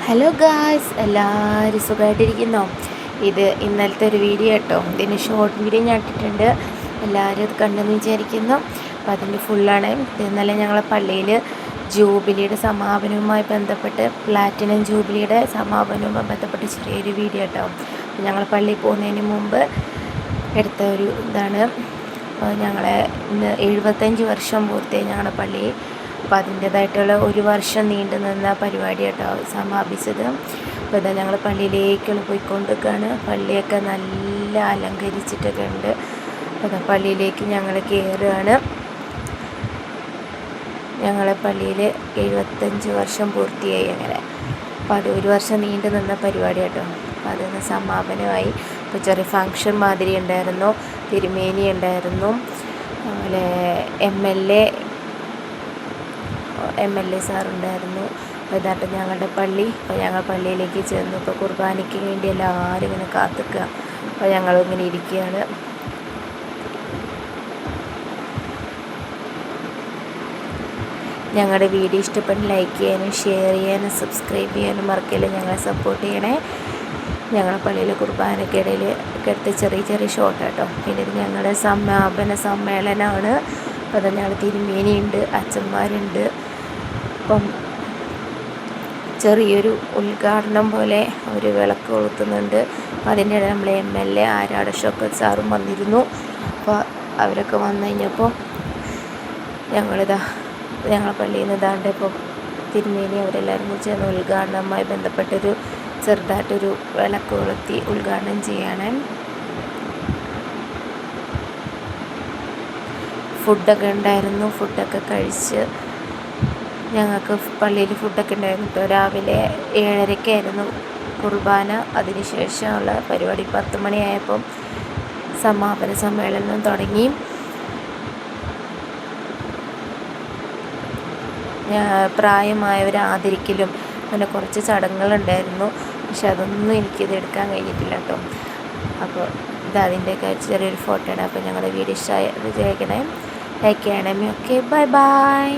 Hello guys, എല്ലാവരും സുഖമായിട്ടിരിക്കുന്നോ? ഇത് ഇന്നലത്തെ ഒരു വീഡിയോ കേട്ടോ. ഇതിന് ഷോർട്ട് വീഡിയോ ഞാൻ ഇട്ടിട്ടുണ്ട്. എല്ലാവരും അത് കണ്ടെന്ന് വിചാരിക്കുന്നു. അപ്പോൾ അതിൻ്റെ ഫുള്ളാണ്. ഇന്നലെ ഞങ്ങളെ പള്ളിയിൽ ജൂബിലിയുടെ സമാപനവുമായി ബന്ധപ്പെട്ട്, പ്ലാറ്റിനം ജൂബിലിയുടെ സമാപനവുമായി ബന്ധപ്പെട്ട് ചെറിയൊരു വീഡിയോ കേട്ടോ. ഞങ്ങൾ പള്ളിയിൽ പോകുന്നതിന് മുമ്പ് എടുത്ത ഒരു ഇതാണ്. ഞങ്ങളെ ഇന്ന് 75 വർഷം പൂർത്തിയായി ഞങ്ങളുടെ പള്ളി. അപ്പോൾ അതിൻ്റേതായിട്ടുള്ള ഒരു വർഷം നീണ്ടു നിന്ന പരിപാടി കേട്ടോ സമാപിച്ചത്. അപ്പോൾ ഇതാ ഞങ്ങൾ പള്ളിയിലേക്കുള്ള പോയിക്കൊണ്ടിരിക്കുകയാണ്. പള്ളിയൊക്കെ നല്ല അലങ്കരിച്ചിട്ടൊക്കെ ഉണ്ട്. അപ്പോൾ പള്ളിയിലേക്ക് ഞങ്ങൾ കയറുകയാണ്. ഞങ്ങളെ പള്ളിയിൽ 75 വർഷം പൂർത്തിയായി അങ്ങനെ. അപ്പോൾ അത് ഒരു വർഷം നീണ്ടു നിന്ന പരിപാടി കേട്ടോ. അപ്പോൾ അതിന് സമാപനമായി. ഇപ്പോൾ ചെറിയ ഫങ്ഷൻ മാതിരി ഉണ്ടായിരുന്നു, തിരുമേനി ഉണ്ടായിരുന്നു, അതുപോലെ എം എൽ എ സാറുണ്ടായിരുന്നു. അപ്പോൾ ഇതായിട്ട് ഞങ്ങളുടെ പള്ളി. അപ്പോൾ ഞങ്ങൾ പള്ളിയിലേക്ക് ചെന്നു. ഇപ്പോൾ കുർബാനയ്ക്ക് വേണ്ടി എല്ലാവരും ഇങ്ങനെ കാത്തിക്കുക. അപ്പോൾ ഞങ്ങളിങ്ങനെ ഇരിക്കുകയാണ്. ഞങ്ങളുടെ വീഡിയോ ഇഷ്ടപ്പെട്ട് ലൈക്ക് ചെയ്യാനും ഷെയർ ചെയ്യാനും സബ്സ്ക്രൈബ് ചെയ്യാനും മറക്കില്ല. ഞങ്ങളെ സപ്പോർട്ട് ചെയ്യണേ. ഞങ്ങളുടെ പള്ളിയിലെ കുർബാനയ്ക്കിടയിൽ ഒക്കെ എടുത്ത ചെറിയ ചെറിയ ഷോട്ട് കേട്ടോ. പിന്നെ ഇത് ഞങ്ങളുടെ സമാപന സമ്മേളനമാണ്. അപ്പോൾ അത് ഞങ്ങൾ തിരുമേനിയുണ്ട്, അച്ഛന്മാരുണ്ട്. അപ്പം ചെറിയൊരു ഉദ്ഘാടനം പോലെ ഒരു വിളക്ക് കൊളുത്തുന്നുണ്ട്. അപ്പോൾ അതിൻ്റെ ഇടയിൽ നമ്മളെ MLA ആരാട് ഷൗക്കത്ത് സാറും വന്നിരുന്നു. അപ്പോൾ അവരൊക്കെ വന്നു കഴിഞ്ഞപ്പോൾ ഞങ്ങളെ പള്ളിയിൽ നിന്ന് ഇതാണ്ട് ഇപ്പോൾ തിരുമേനി അവരെല്ലാവരും ചേർന്ന് ഉദ്ഘാടനവുമായി ബന്ധപ്പെട്ടൊരു ചെറുതായിട്ടൊരു വിളക്ക് കൊളുത്തി ഉദ്ഘാടനം ചെയ്യാണ്. ഫുഡൊക്കെ ഉണ്ടായിരുന്നു. ഫുഡൊക്കെ കഴിച്ച് ഞങ്ങൾക്ക് പള്ളിയിൽ ഫുഡൊക്കെ ഉണ്ടായിരുന്നു കേട്ടോ. രാവിലെ 7:30-ക്കായിരുന്നു കുർബാന. അതിനുശേഷമുള്ള പരിപാടി 10 മണിയായപ്പം സമാപന സമ്മേളനം തുടങ്ങി. പ്രായമായവരെ ആദരിക്കലും അങ്ങനെ കുറച്ച് ചടങ്ങുകളുണ്ടായിരുന്നു. പക്ഷെ അതൊന്നും എനിക്കിത് എടുക്കാൻ കഴിഞ്ഞിട്ടില്ല കേട്ടോ. അപ്പോൾ അതിൻ്റെയൊക്കെ ചെറിയൊരു ഫോട്ടോ ആണ്. അപ്പോൾ ഞങ്ങളുടെ വീഡിയോ ഇഷ്ടമായി ലൈക്ക് ചെയ്യണേ. Okay, bye bye.